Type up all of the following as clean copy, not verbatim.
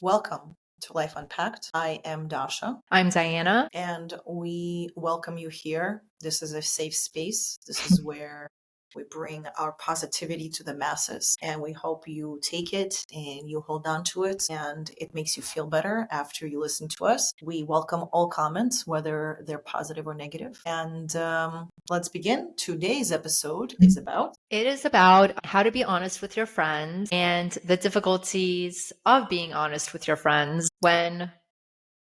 Welcome to Life Unpacked. I am Dasha, I'm Diana. and we welcome you here. This is a safe space. This is where we bring our positivity to the masses, and we hope you take it and you hold on to it, and it makes you feel better after you listen to us. We welcome all comments, whether they're positive or negative. And let's begin. Today's episode is about It is about how to be honest with your friends and the difficulties of being honest with your friends when you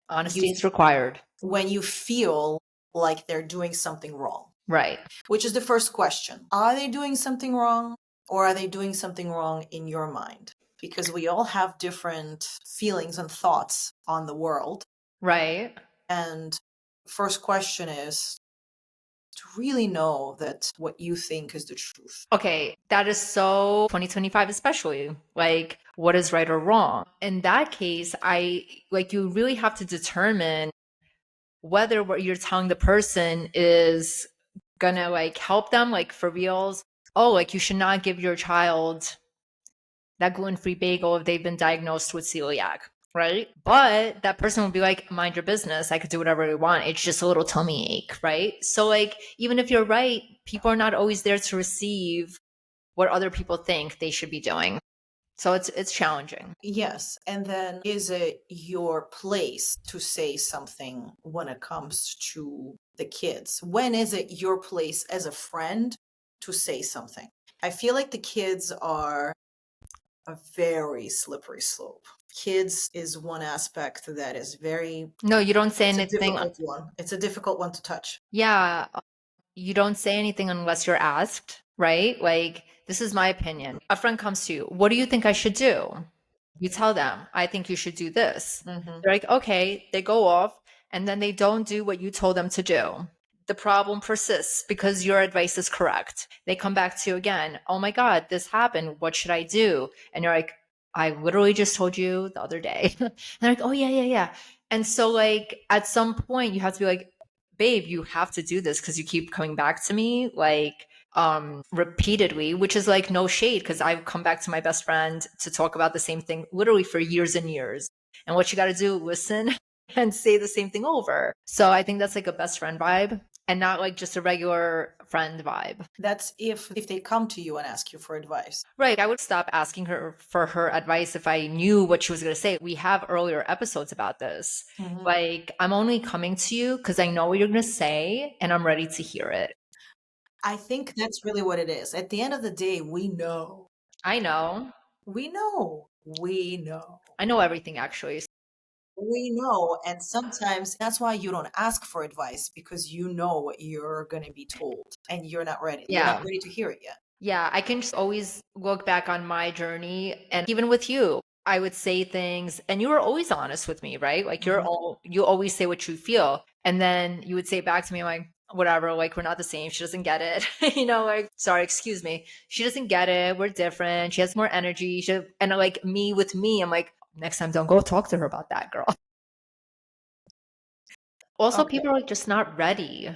honesty is required. when you feel like they're doing something wrong. Right. Which is the first question. Are they doing something wrong, or are they doing something wrong in your mind? Because we all have different feelings and thoughts on the world. Right. And first question is to really know that what you think is the truth. Okay. That is so 2025, especially like what is right or wrong. In that case, you really have to determine whether what you're telling the person is gonna help them, like for reals. Oh, like you should not give your child that gluten-free bagel if they've been diagnosed with celiac, right? But that person would be like, mind your business. I could do whatever I want. It's just a little tummy ache, right? So even if you're right, people are not always there to receive what other people think they should be doing. So it's challenging. Yes. And then is it your place to say something when it comes to the kids? When is it your place as a friend to say something? I feel like the kids are a very slippery slope. Kids is one aspect that is very, No, you don't say it's a anything. difficult one. It's a difficult one to touch. Yeah, you don't say anything unless you're asked, right? Like, this is my opinion. A friend comes to you, what do you think I should do? You tell them, I think you should do this. Mm-hmm. They're like, okay, they go off and then they don't do what you told them to do. The problem persists because your advice is correct. They come back to you again. Oh my God, this happened. What should I do? And you're like, I literally just told you the other day. And they're like, oh, yeah, yeah, yeah. And so, at some point, you have to be like, babe, you have to do this because you keep coming back to me repeatedly, which is like no shade because I've come back to my best friend to talk about the same thing literally for years and years. And what you got to do, listen and say the same thing over. So I think that's like a best friend vibe and not like just a regular friend vibe. That's if they come to you and ask you for advice. Right. I would stop asking her for her advice if I knew what she was going to say. We have earlier episodes about this. Mm-hmm. Like, I'm only coming to you because I know what you're going to say and I'm ready to hear it. I think that's really what it is. At the end of the day, we know. I know. We know. We know. I know everything actually. We know. And sometimes that's why you don't ask for advice, because you know what you're going to be told and you're not ready. You're Yeah. not ready to hear it yet. Yeah. I can just always look back on my journey. And even with you, I would say things and you were always honest with me, right? Like you always say what you feel. And then you would say back to me, like, whatever, like we're not the same. She doesn't get it. Like, sorry, excuse me. She doesn't get it. We're different. She has more energy. And like me with me, I'm like, next time don't go talk to her about that, girl. Also, Okay. people are just not ready.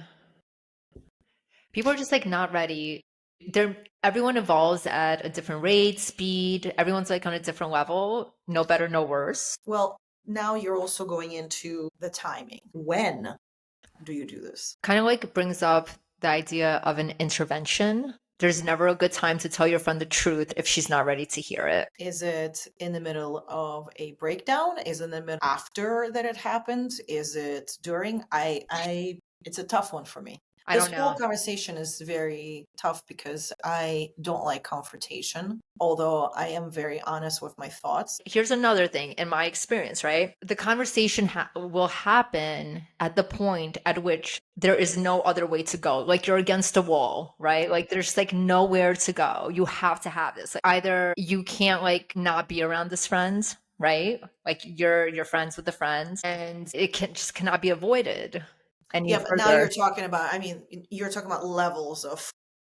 People are just like not ready. Everyone evolves at a different rate, speed. Everyone's like on a different level. No better, no worse. Well, now you're also going into the timing. When do you do this? Kind of like brings up the idea of an intervention. There's never a good time to tell your friend the truth if she's not ready to hear it. Is it in the middle of a breakdown? Is it in the middle after that it happened? Is it during? It's a tough one for me. I This don't whole know. conversation is very tough because I don't like confrontation, although I am very honest with my thoughts. Here's another thing in my experience, right? The conversation will happen at the point at which there is no other way to go. Like you're against a wall, right? Like there's like nowhere to go. You have to have this. Like, either you can't like not be around this friend, right? Like you're friends with the friends and it cannot be avoided any Yeah, but now further. you're talking about levels of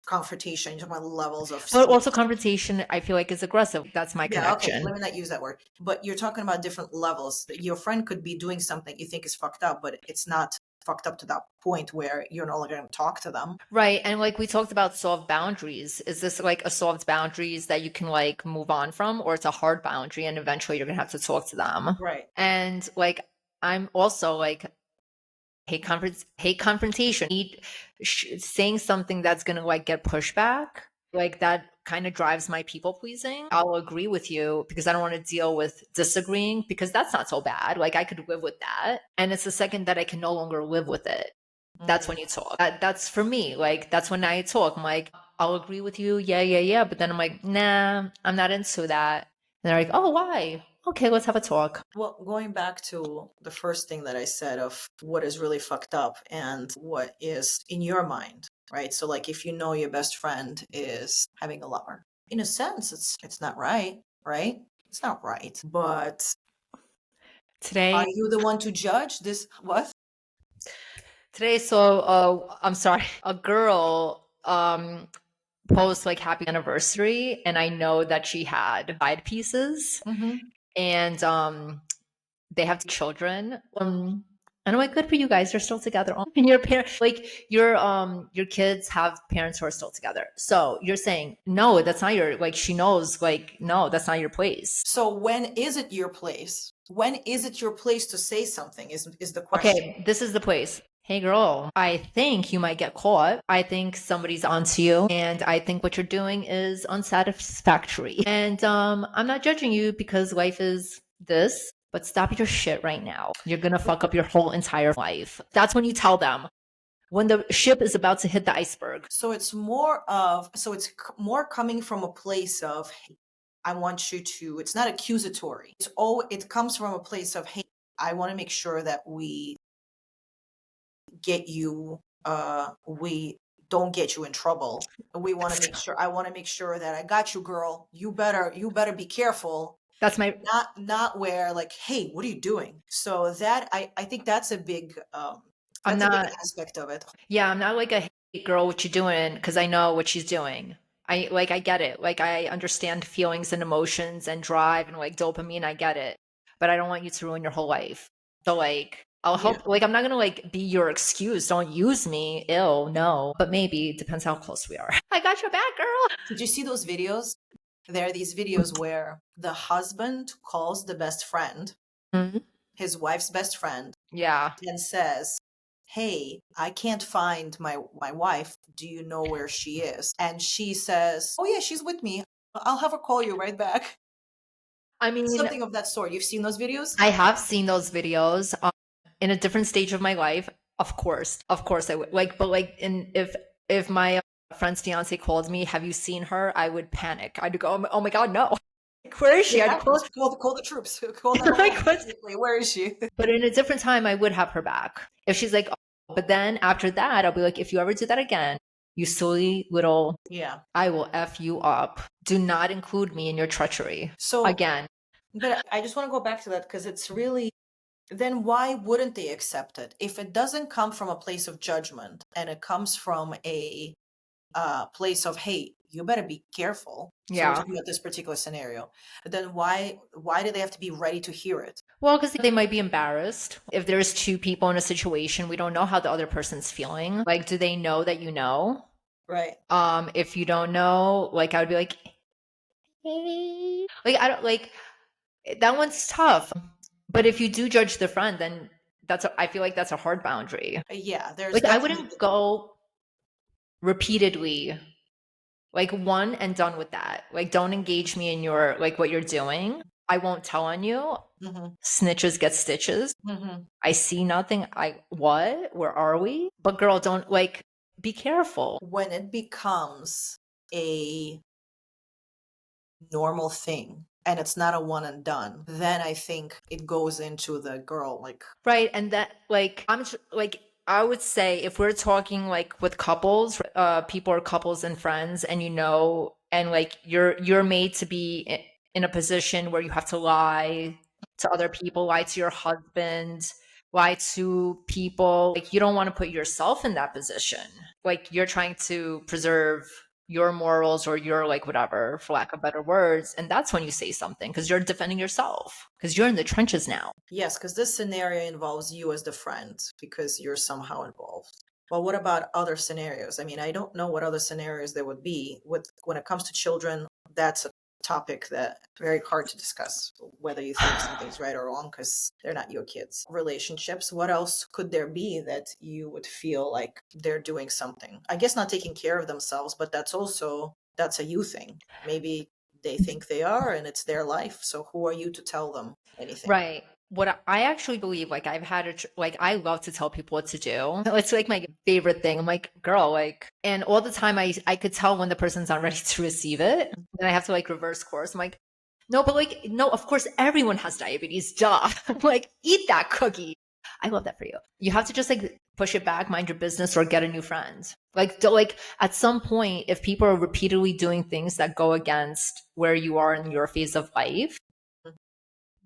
confrontation. You're talking about levels of But also seriousness. confrontation, I feel like is aggressive. That's my Yeah, okay, connection. let me not use that word. But you're talking about different levels. Your friend could be doing something you think is fucked up, but it's not fucked up to that point where you're no longer going to talk to them. Right. And like we talked about soft boundaries. Is this like a soft boundaries that you can like move on from, or it's a hard boundary and eventually you're gonna have to talk to them? Right. And like I'm also like hate confrontation, saying something that's gonna like get pushback. Like that kind of drives my people pleasing. I'll agree with you because I don't want to deal with disagreeing because that's not so bad. Like I could live with that. And it's the second that I can no longer live with it. That's Mhm. when you talk. That's for me. Like that's when I talk. I'm like, I'll agree with you. Yeah, yeah, yeah. But then I'm like, nah, I'm not into that. And they're like, oh, why? Okay, let's have a talk. Well, going back to the first thing that I said of what is really fucked up and what is in your mind, right? So like if you know your best friend is having a lover, in a sense it's not right, right? It's not right. But are Today, you the one to judge this? What? so I'm sorry, a girl post like happy anniversary, and I know that she had side pieces, Mm-hmm. and they have children. And I'm like, good for you guys. You're still together. And your parents, like your kids have parents who are still together. So you're saying, no, that's not your, like, she knows, like, no, that's not your place. So when is it your place? When is it your place to say something is the question. Okay, this is the place. Hey girl, I think you might get caught. I think somebody's onto you, and I think what you're doing is unsatisfactory. And I'm not judging you because life is this, but stop your shit right now. You're gonna fuck up your whole entire life. That's when you tell them when the ship is about to hit the iceberg. So it's more of, so it's more coming from a place of, hey, I want you to, it's not accusatory. It comes from a place of, hey, I want to make sure that we get you, we don't get you in trouble. We want to make sure, I want to make sure that I got you, girl. You better be careful. That's my. Not where like, hey, what are you doing? So that, I think I'm that's a big not. aspect of it. Yeah, I'm not like a hey girl, what you doing? Because I know what she's doing. I get it. Like I understand feelings and emotions and drive and like dopamine. I get it, but I don't want you to ruin your whole life. So like I'll Yeah. help. Like I'm not gonna like be your excuse. Don't use me. Ill, no. But maybe depends how close we are. I got your back, girl. Did you see those videos? There are these videos where the husband calls the best friend, Mhm. his wife's best friend, Yeah. and says, "Hey, I can't find my wife. Do you know where she is?" And she says, "Oh yeah, she's with me. I'll have her call you right back." I mean, Something of that sort. You've seen those videos? I have seen those videos in a different stage of my life. Of course, I would like. But like, in if my friend's fiance called me, have you seen her? I would panic. I'd go, oh my god, no. Like, where is she? I'd Yeah, call. call the troops. Call Like 911 what? immediately. Where is she? But in a different time, I would have her back. If she's like, oh, but then after that, I'll be like, if you ever do that again, you silly little, Yeah. I will f you up. Do not include me in your treachery So, again. but I just want to go back to that because it's really, then why wouldn't they accept it? If it doesn't come from a place of judgment and it comes from a place of, hey, you better be careful. So we're Yeah. talking about this particular scenario. Then why do they have to be ready to hear it? Well, because they might be embarrassed. If there's two people in a situation, we don't know how the other person's feeling. Like, do they know that you know? Right. If you don't know, like I would be like, hey. Like I don't like that one's tough. But if you do judge the friend, then I feel like that's a hard boundary. Yeah, there's Like I definitely. wouldn't go repeatedly, like one and done with that. Like don't engage me in your like what you're doing. I won't tell on you. Hmm. Snitches get stitches. Hmm. I see nothing. I what? Where are we? But girl, don't like be careful. When it becomes a normal thing and it's not a one and done, then I think it goes into the girl like, Right. And that like like I would say if we're talking like with couples, people are couples and friends and you know and like you're made to be in a position where you have to lie to other people, lie to your husband, lie to people. Like you don't want to put yourself in that position. Like you're trying to preserve your morals or your like whatever, for lack of better words. And that's when you say something because you're defending yourself because you're in the trenches now. Yes, because this scenario involves you as the friend because you're somehow involved. Well, what about other scenarios? I mean, I don't know what other scenarios there would be. With when it comes to children, that's a topic that very hard to discuss whether you think something's right or wrong because they're not your kids. Relationships, what else could there be that you would feel like they're doing something? I guess not taking care of themselves, but that's a you thing. Maybe they think they are and it's their life. So who are you to tell them anything? Right. What I actually believe, like I've had a like I love to tell people what to do. It's like my favorite thing. I'm like, girl, like, and all the time I could tell when the person's not ready to receive it. Then I have to like reverse course. I'm like, no, but like, no, of course everyone has diabetes. Duh. Like, eat that cookie. I love that for you. You have to just like push it back, mind your business, or get a new friend. Like, like at some point, if people are repeatedly doing things that go against where you are in your phase of life,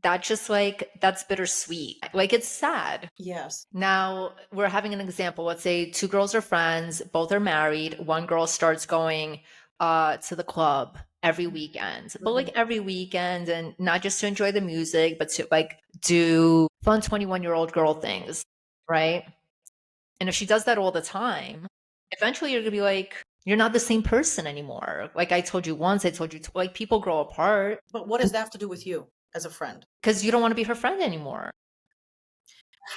that just like that's bittersweet. Like it's sad. Yes. Now we're having an example. Let's say two girls are friends, both are married. One girl starts going to the club every weekend, but like Mhm. every weekend, and not just to enjoy the music, but to like do fun 21-year-old girl things, right? And if she does that all the time, eventually you're gonna be like, you're not the same person anymore. Like I told you once, I told you, like people grow apart But what does that have to do with you as a friend? because you don't want to be her friend anymore.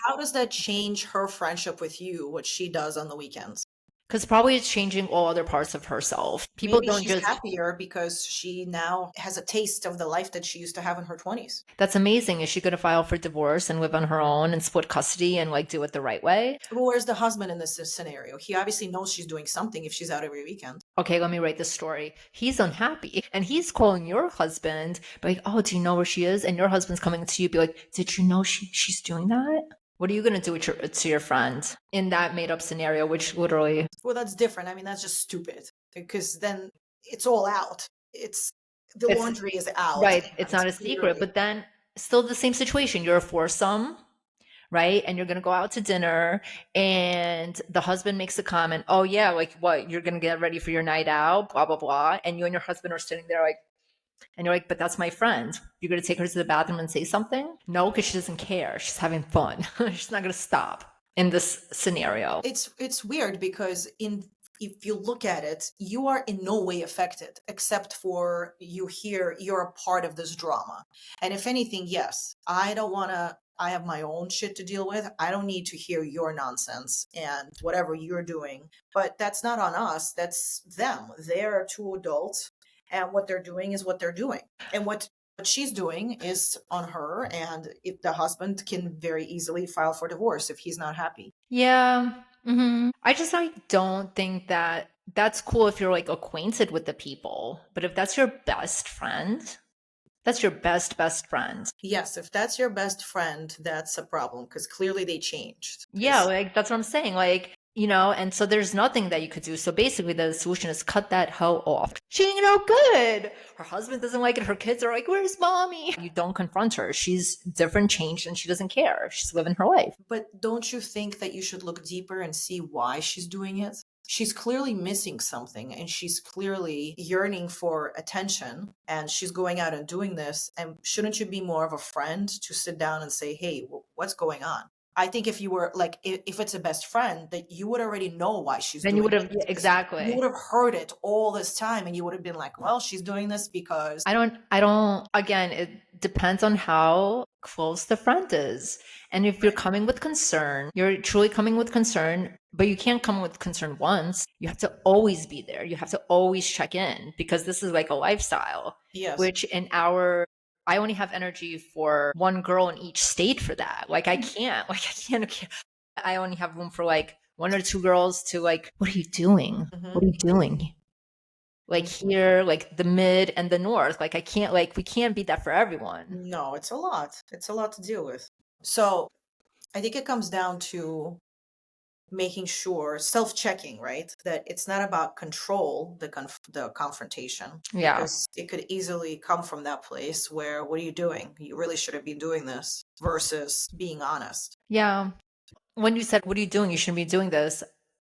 How does that change her friendship with you, what she does on the weekends? Because probably it's changing all other parts of herself. People Maybe don't she's just, happier because she now has a taste of the life that she used to have in her 20s. that's amazing. Is she going to file for divorce and live on her own and split custody and like do it the right way? Well, where's the husband in this scenario? He obviously knows she's doing something if she's out every weekend. Okay, let me write this story. He's unhappy and he's calling your husband, be like, oh, do you know where she is? And your husband's coming to you, be like, did you know she's doing that? What are you going to do with to your friend in that made up scenario, which literally, Well, that's different. I mean, that's just stupid because then it's all out. It's the it's laundry is out right. It's and not a secret, clearly. but then still the same situation. You're a foursome, right? And you're going to go out to dinner and the husband makes a comment, oh yeah, like what, you're going to get ready for your night out, blah, blah, blah. And you and your husband are sitting there like, and you're like, but that's my friend. You're going to take her to the bathroom and say something? No, because she doesn't care. She's having fun. She's not going to stop in this scenario. It's weird because in if you look at it, you are in no way affected except for you hear you're a part of this drama. And if anything, yes, I have my own shit to deal with. I don't need to hear your nonsense and whatever you're doing. But that's not on us. That's them. They're two adults and what they're doing is what they're doing. And what she's doing is on her, and if the husband can very easily file for divorce if he's not happy. Yeah. I just like don't think that that's cool if you're like acquainted with the people, but if that's your best friend, that's your best friend. Yes, if that's your best friend, that's a problem because clearly they changed. Yeah, Because like that's what I'm saying. Like, and so there's nothing that you could do. So basically, the solution is cut that hoe off. She ain't no good. Her husband doesn't like it. Her kids are like, where's mommy? You don't confront her. She's different, changed, and she doesn't care. She's living her life. but don't you think that you should look deeper and see why she's doing it? She's clearly missing something and she's clearly yearning for attention and she's going out and doing this. And shouldn't you be more of a friend to sit down and say, hey, what's going on? I think if you were like, if it's a best friend, that you would already know why she's Then you doing would it have, yeah, because you exactly. would have heard it all this time and you would have been like, well, she's doing this because again, it depends on how close the friend is. And if you're coming with concern, you're truly coming with concern, but you can't come with concern once. You have to always be there. You have to always check in because this is like a lifestyle, yes. which I only have energy for one girl in each state for that. Like I can't, I only have room for like one or two girls to like, what are you doing? Hmm. What are you doing? Like here, like the mid and the north. Like I can't, like we can't beat that for everyone. No, it's a lot. It's a lot to deal with. So I think it comes down to making sure self-checking, right? That it's not about control, the confrontation, Yeah. because it could easily come from that place where what are you doing? You really shouldn't be doing this versus being honest. Yeah. When you said, what are you doing? You shouldn't be doing this.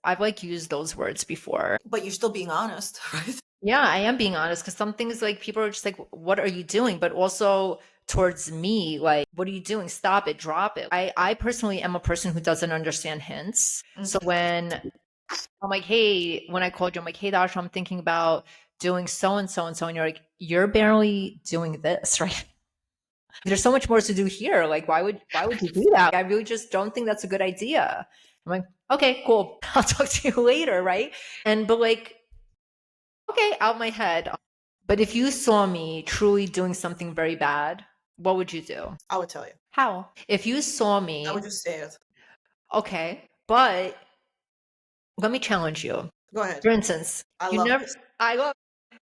I've like used those words before. But you're still being honest, right? Yeah, I am being honest because some things like people are just like, what are you doing? But also towards me, like, what are you doing? Stop it, drop it. I personally am a person who doesn't understand hints. So Mhm. when I'm like, hey, when I called you, I'm like, hey, Dasha, I'm thinking about doing so and so and so. And you're like, you're barely doing this, right? There's so much more to do here. Like, why would you do that? I really just don't think that's a good idea. I'm like, okay, cool. I'll talk to you later, right? And but like, okay, out my head. But if you saw me truly doing something very bad, what would you do? I would tell you. How? If you saw I me, would just say it. okay, but let me challenge you. Go ahead. For instance, I you love never, this. I love,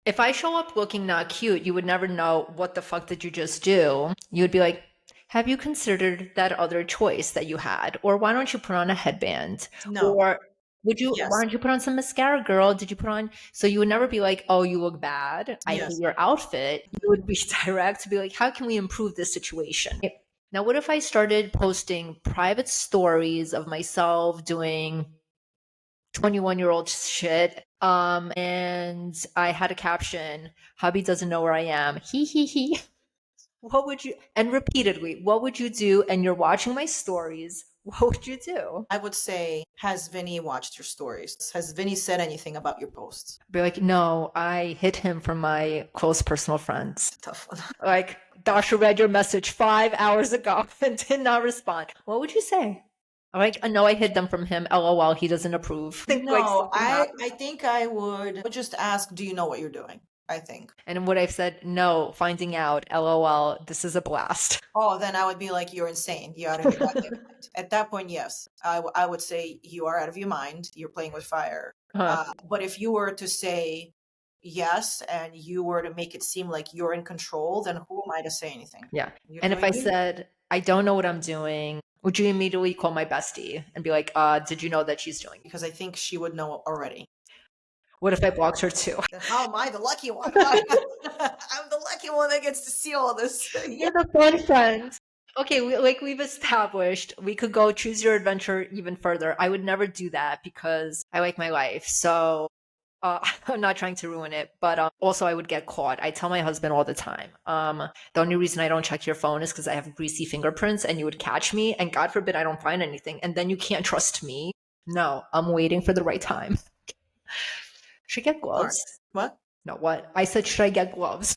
if I show up looking not cute, you would never know what the fuck did you just do. You would be like, have you considered that other choice that you had? Or why don't you put on a headband? No. Or why Yes. don't you put on some mascara, girl? Did you put on? So you would never be like, oh, you look bad. I hate Yes. your outfit. You would be direct to be like, how can we improve this situation? Now, what if I started posting private stories of myself doing 21-year-old shit. And I had a caption, hubby doesn't know where I am. He he he. What would you and repeatedly, what would you do? And you're watching my stories. What would you do? I would say, has Vinny watched your stories? Has Vinny said anything about your posts? Be like, no, I hid him from my close personal friends. It's a tough one. Like, Tough. Dasha read your message 5 hours ago and did not respond. What would you say? I'm like, no, I hid them from him. LOL, he doesn't approve. Think like No, something happened. I think I would just ask, do you know what you're doing? I think. And what I've said, no, finding out, LOL, this is a blast. Oh, then I would be like, you're insane. You're out of your goddamn mind. At that point, yes, I would say you are out of your mind. You're playing with fire. Huh. But if you were to say yes and you were to make it seem like you're in control, then who am I to say anything? Yeah. You're And if doing I you. said, I don't know what I'm doing, would you immediately call my bestie and be like, did you know that she's doing it? Because I think she would know already. What if I blocked her too? Then how am I the lucky one? I'm the lucky one that gets to see all this. Yeah. You're the fun friend. Okay, we've established, we could go choose your adventure even further. I would never do that because I like my life. So I'm not trying to ruin it, but also I would get caught. I tell my husband all the time. The only reason I don't check your phone is because I have greasy fingerprints, and you would catch me. And God forbid I don't find anything, and then you can't trust me. No, I'm waiting for the right time. Should I get Smart. gloves? What? No, what? I said, should I get gloves?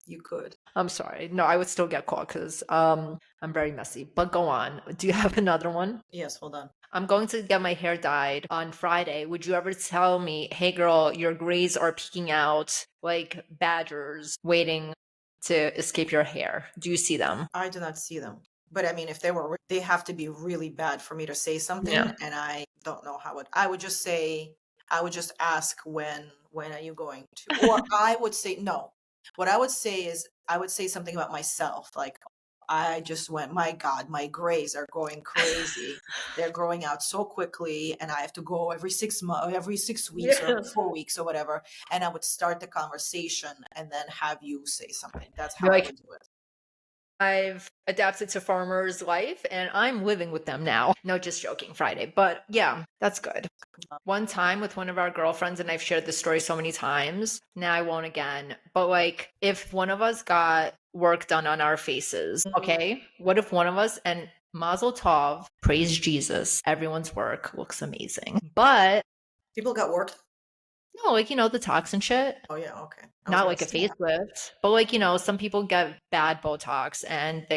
You could. I'm sorry. No, I would still get caught because I'm very messy. But go on. Do you have another one? Yes, hold on. I'm going to get my hair dyed on Friday. Would you ever tell me, hey girl, your grays are peeking out like badgers waiting to escape your hair? Do you see them? I do not see them. But I mean, if they were, they have to be really bad for me to say something, Yeah. and I don't know how it. I would just say, I would just ask when are you going to? Or I would say no. What I would say is, I would say something about myself, like I just went, my God, my grays are going crazy. They're growing out so quickly, and I have to go every 6 months, every 6 weeks, or Yeah. every 4 weeks, or whatever. And I would start the conversation, and then have you say something. That's Be how I like, would do it. I've adapted to farmer's life and I'm living with them now. No, just joking, Friday. But yeah, that's good. One time with one of our girlfriends, and I've shared this story so many times, now I won't again. But like, if one of us got work done on our faces, okay, what if one of us, and Mazel Tov, praise Jesus, everyone's work looks amazing. But People got work. no, like, the toxin shit. Oh yeah, okay. I was Not gonna like a say. facelift, but like, some people get bad Botox and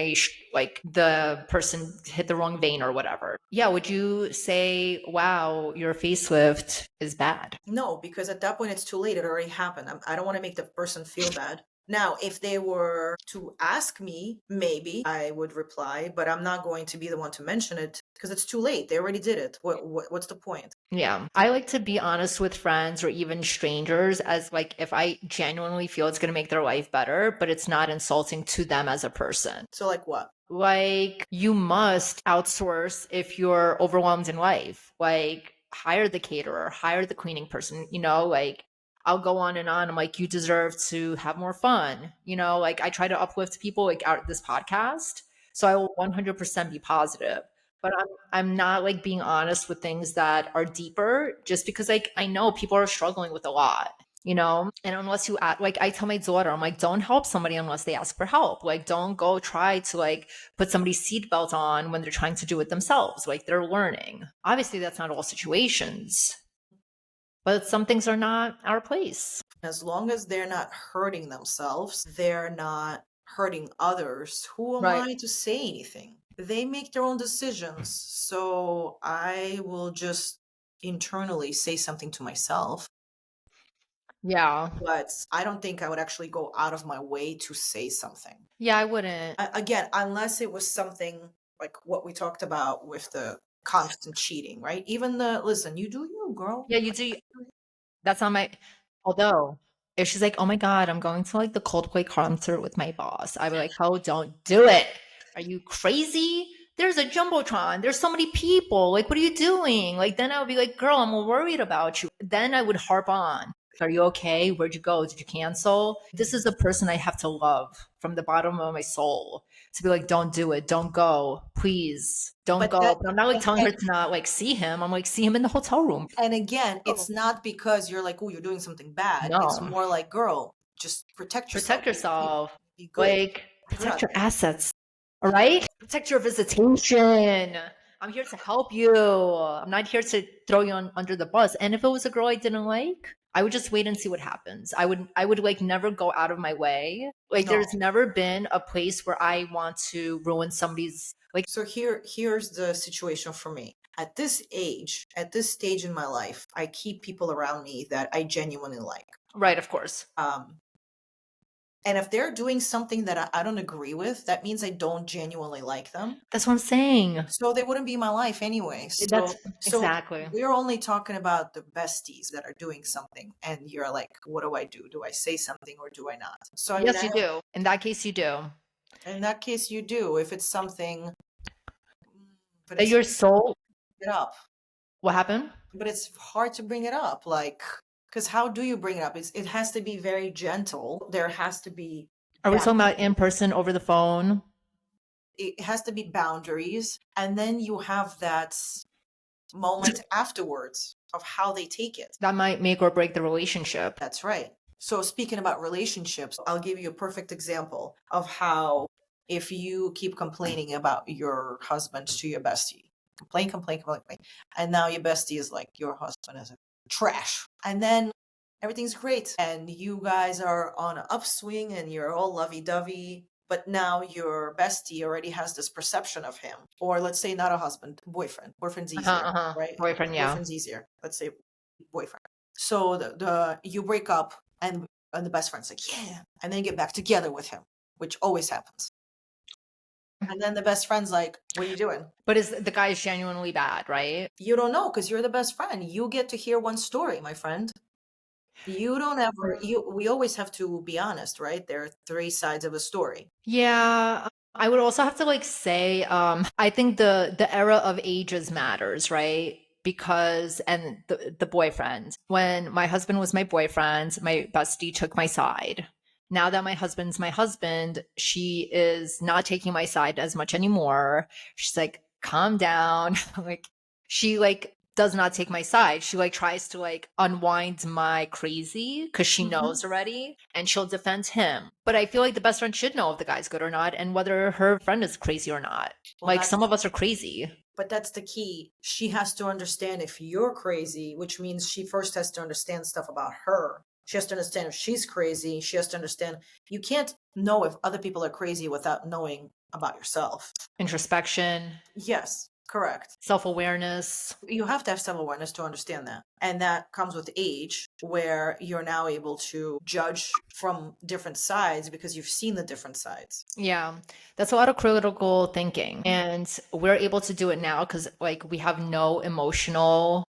like the person hit the wrong vein or whatever. Yeah, would you say, wow, your facelift is bad? No, because at that point it's too late. It already happened. I don't want to make the person feel bad. Now, if they were to ask me, maybe I would reply, but I'm not going to be the one to mention it because it's too late. They already did it. What's the point? Yeah. I like to be honest with friends or even strangers as like if I genuinely feel it's going to make their life better, but it's not insulting to them as a person. So like what? Like, you must outsource if you're overwhelmed in life. Like, hire the caterer, hire the cleaning person, like, I'll go on and on. I'm like, you deserve to have more fun. Like, I try to uplift people like out this podcast. So I will 100% be positive. but I'm not like being honest with things that are deeper just because like I know people are struggling with a lot, you know? And unless you act like I tell my daughter, I'm like, don't help somebody unless they ask for help. Like don't go try to like put somebody's seatbelt on when they're trying to do it themselves. Like they're learning. Obviously that's not all situations, but some things are not our place. As long as they're not hurting themselves, they're not hurting others, who am Right. I to say anything? They make their own decisions. So I will just internally say something to myself, Yeah. but I don't think I would actually go out of my way to say something. Yeah, I wouldn't. Again, unless it was something like what we talked about with the constant cheating, right? Even the listen, you do you, girl. Yeah, you do. That's on my although, if she's like, "Oh my god, I'm going to, like, the Coldplay concert with my boss," I'd be like, "Oh, don't do it. Are you crazy? There's a jumbotron. There's so many people. Like, what are you doing?" Like, then I would be like, "Girl, I'm worried about you." Then I would harp on. "Are you okay? Where'd you go? Did you cancel?" This is the person I have to love from the bottom of my soul to be like, "Don't do it. Don't go. Please, don't But go." that But I'm not, like, and, telling and her to not, like, see him. I'm like, "See him in the hotel room." and again, Oh. it's not because you're like, oh, you're doing something bad. It's No. more like, girl, just protect yourself. Protect yourself. Be good. Like, You're protect not your assets. All right? Protect your visitation. I'm here to help you. I'm not here to throw you under the bus. And if it was a girl I didn't like, I would just wait and see what happens. I would like never go out of my way. Like no. there's never been a place where I want to ruin somebody's like So here's the situation for me. At this age, at this stage in my life, I keep people around me that I genuinely like. right, of course. Um, and if they're doing something that I don't agree with, that means I don't genuinely like them. That's what I'm saying. So they wouldn't be my life anyway. That's So exactly. we're only talking about the besties that are doing something, and you're like, what do I do? Do I say something or do I not? So I mean, Yes, you do. In that case, you do. in that case, you do. If it's something, but That it's your soul. it up. What happened? But it's hard to bring it up, like, because how do you bring it up? It has to be very gentle. There has to be Are we talking bound- about in person over the phone? it has to be boundaries, and then you have that moment afterwards of how they take it. That might make or break the relationship. That's right. So speaking about relationships, I'll give you a perfect example of how if you keep complaining about your husband to your bestie, complain, and now your bestie is like, your husband is a trash. And then everything's great and you guys are on an upswing and you're all lovey-dovey, but now your bestie already has this perception of him. Or let's say not a husband, boyfriend. Boyfriend's Uh-huh, easier, uh-huh. right? Boyfriend, yeah. Boyfriend's easier. Let's say boyfriend. So the you break up and the best friend's like, yeah, and then you get back together with him, which always happens. And then the best friend's like, what are you doing? But is the guy is genuinely bad, right? You don't know because you're the best friend. You get to hear one story, my friend. You don't ever you we always have to be honest, right? There are three sides of a story. Yeah. I would also have to like say, I think the era of ages matters, right? Because and the boyfriend. When my husband was my boyfriend, my bestie took my side. Now that my husband's my husband, she is not taking my side as much anymore. She's like, calm down. Like she like does not take my side. She like tries to like unwind my crazy because she Mhm. knows already and she'll defend him. But I feel like the best friend should know if the guy's good or not and whether her friend is crazy or not. Well, Like some that's of us are crazy. but that's the key. She has to understand if you're crazy, which means she first has to understand stuff about her. She has to understand if she's crazy. She has to understand you can't know if other people are crazy without knowing about yourself. Introspection, Yes, correct. self awareness. You have to have self awareness to understand that. And that comes with age, where you're now able to judge from different sides because you've seen the different sides. Yeah, that's a lot of critical thinking. And we're able to do it now because like we have no emotional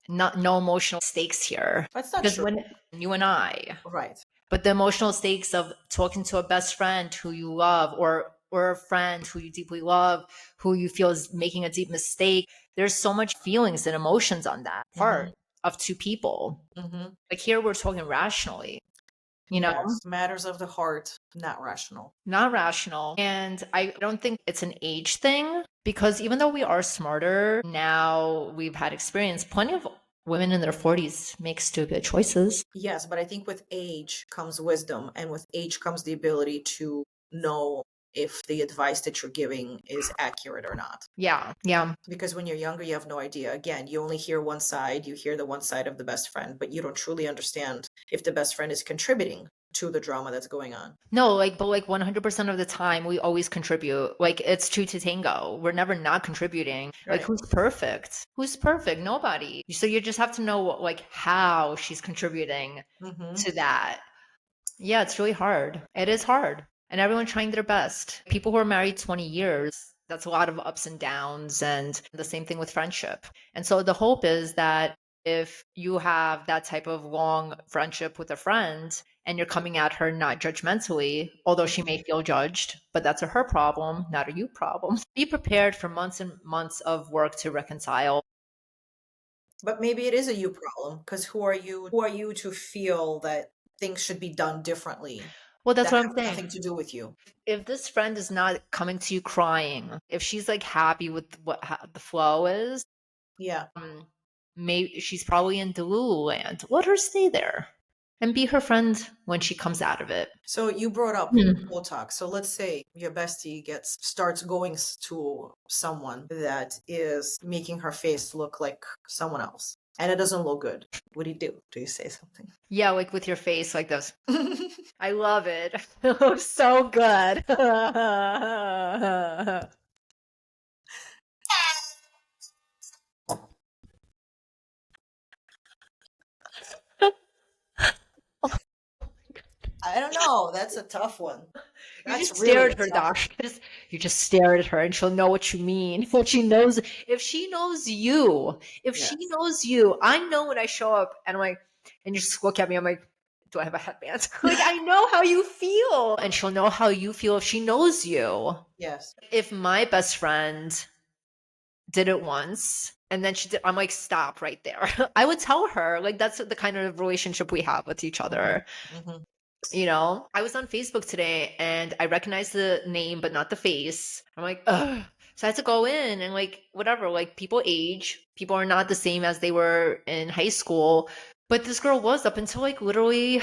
stakes here. That's not Because true. when you and I, Right. but the emotional stakes of talking to a best friend who you love or a friend who you deeply love, who you feel is making a deep mistake, there's so much feelings and emotions on that Hmm. part of two people. Hmm. Like here we're talking rationally. you know? Yes, matters of the heart, not rational. Not rational. And I don't think it's an age thing because even though we are smarter now, we've had experience, plenty of women in their 40s make stupid choices. Yes, but I think with age comes wisdom, and with age comes the ability to know if the advice that you're giving is accurate or not. Yeah. Yeah. Because when you're younger, you have no idea. Again, you only hear one side, you hear the one side of the best friend, but you don't truly understand if the best friend is contributing to the drama that's going on. No, like, but like 100% of the time, we always contribute. Like, it's two to tango. We're never not contributing. Like, Right. who's perfect? Who's perfect? Nobody. So you just have to know, like, how she's contributing Mm-hmm. to that. Yeah, it's really hard. It is hard. And everyone's trying their best. People who are married 20 years, that's a lot of ups and downs. And the same thing with friendship. And so the hope is that if you have that type of long friendship with a friend and you're coming at her not judgmentally, although she may feel judged, but that's a her problem, not a you problem. Be prepared for months and months of work to reconcile. But maybe it is a you problem, because who are you? Who are you to feel that things should be done differently? Well, that's That what has I'm saying. nothing to do with you. If this friend is not coming to you crying, if she's like happy with what the flow is, Yeah. um, maybe she's probably in Delulu land. Let her stay there and be her friend when she comes out of it. So you brought up Hmm. Botox. So let's say your bestie starts going to someone that is making her face look like someone else, and it doesn't look good. What do you do? Do you say something? Yeah, like with your face like this. I love it. It looks so good. I don't know. That's a tough one. You That's just stare really a at her, tough Doc. You just stare at her and she'll know what you mean. What she knows. If she knows you, if one. she Yes. knows you, I know when I show up and I'm like, and you just look at me, I'm like, do I have a headband? Like, I know how you feel. And she'll know how you feel if she knows you. Yes. If my best friend did it once and then she did, I'm like, stop right there. I would tell her, like, that's the kind of relationship we have with each Hmm. other. Hmm. I was on Facebook today and I recognized the name but not the face. I'm like, ugh. So I had to go in and like whatever, like people age, people are not the same as they were in high school. But this girl was up until like literally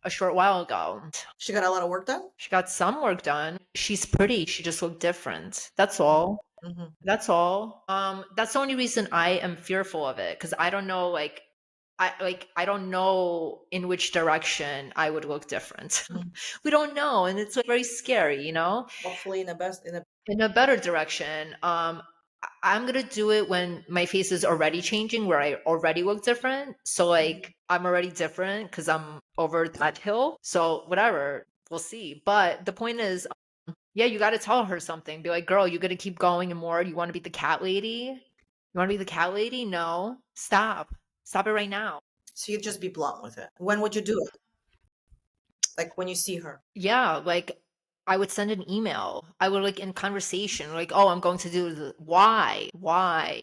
a short while ago. She got a lot of work done. She got some work done. She's pretty. She just looked different. That's all. Hmm. That's all. That's the only reason I am fearful of it because I don't know, I don't know in which direction I would look different. Hmm. We don't know, and it's like very scary, Hopefully, in the best. In the. in a better direction. I'm gonna do it when my face is already changing, where I already look different. So Mhm. like I'm already different because I'm over that hill. So whatever, we'll see. But the point is, yeah, you got to tell her something. Be like, girl, you got to keep going and more. You want to be the cat lady? You want to be the cat lady? No, stop. Stop it right now. So you'd just be blunt with it. When would you do it? Like when you see her. Yeah, like I would send an email. I would like in conversation, like, oh, I'm going to do the why? Why?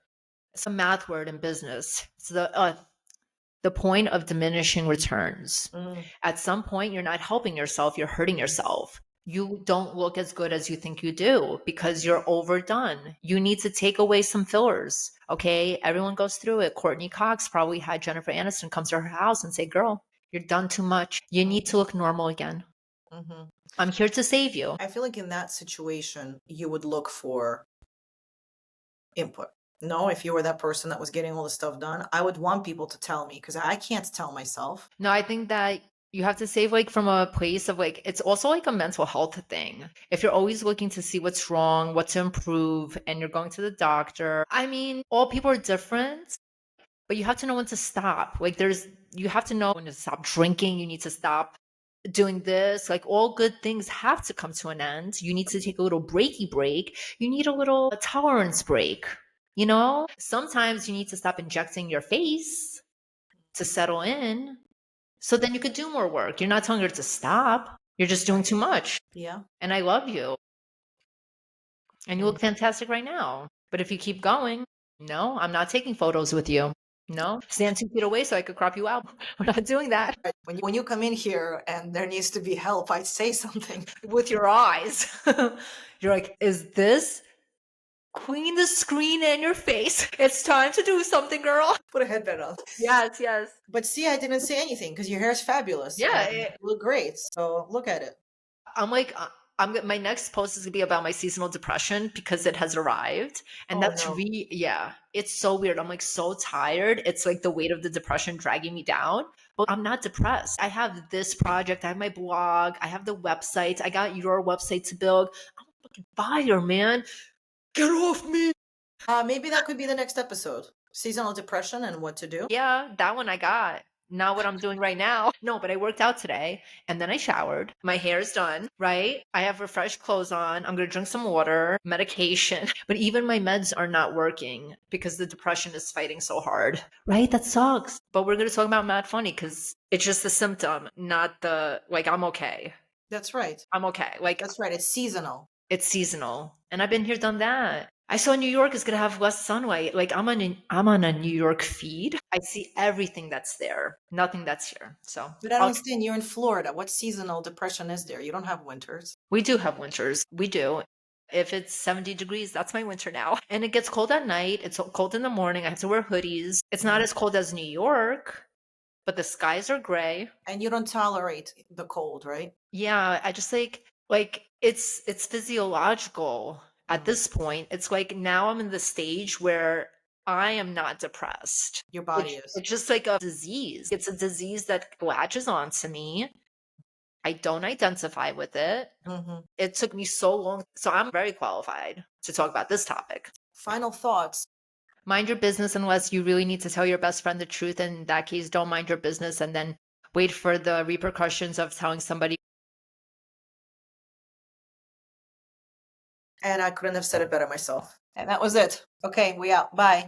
It's a math word in business. It's the point of diminishing returns. Mm. At some point, you're not helping yourself, you're hurting yourself. You don't look as good as you think you do because you're overdone. You need to take away some fillers. Okay. Everyone goes through it. Courtney Cox probably had Jennifer Aniston come to her house and say, girl, you're done too much. You need to look normal again. Mm-hmm. I'm here to save you. I feel like in that situation, you would look for input. No, if you were that person that was getting all the stuff done, I would want people to tell me because I can't tell myself. No, I think that you have to save like from a place of like it's also like a mental health thing. If you're always looking to see what's wrong, what to improve, and you're going to the doctor, I mean, all people are different, but you have to know when to stop. Like you have to know when to stop drinking, you need to stop doing this. Like all good things have to come to an end. You need to take a little breaky break. You need a little tolerance break. Sometimes you need to stop injecting your face to settle in so then you could do more work. You're not telling her to stop. You're just doing too much. Yeah. And I love you. And you Mm. look fantastic right now. But if you keep going, no, I'm not taking photos with you. No, stand 2 feet away so I could crop you out. We're not doing that. When you come in here and there needs to be help, I'd say something. With your eyes. You're like, is this queen the screen in your face? It's time to do something, girl. Put a headband on. Yes, yes. But see, I didn't say anything because your hair is fabulous Yeah, and you look great. So look at it. I'm like, my next post is gonna be about my seasonal depression because it has arrived, and Oh that's no. yeah, it's so weird. I'm like so tired. It's like the weight of the depression dragging me down, but I'm not depressed. I have this project. I have my blog. I have the website. I got your website to build. I'm a fucking buyer, man. Get off me. Maybe that could be the next episode. Seasonal depression and what to do. Yeah, that one I got. Not what I'm doing right now. No, but I worked out today and then I showered. My hair is done, right? I have refreshed clothes on. I'm going to drink some water, medication. But even my meds are not working because the depression is fighting so hard, right? That sucks. But we're going to talk about Mad Funny because it's just the symptom, not the, like, I'm okay. That's right. I'm okay. Like, That's right. It's seasonal. it's seasonal. And I've been here, done that. I saw New York is gonna have less sunlight. Like I'm on a New York feed. I see everything that's there, nothing that's here. So But I don't understand. You're in Florida. What seasonal depression is there? You don't have winters. we do have winters. We do. If it's 70 degrees, that's my winter now. And it gets cold at night. It's cold in the morning. I have to wear hoodies. It's not as cold as New York, but the skies are gray. And you don't tolerate the cold, right? Yeah, I just like it's physiological at this point. It's like now I'm in the stage where I am not depressed. Your body is. It's just like a disease. It's a disease that latches onto me. I don't identify with it. Hmm. It took me so long. So I'm very qualified to talk about this topic. Final thoughts. Mind your business unless you really need to tell your best friend the truth. And in that case, don't mind your business and then wait for the repercussions of telling somebody. And I couldn't have said it better myself. And that was it. Okay, we out. Bye.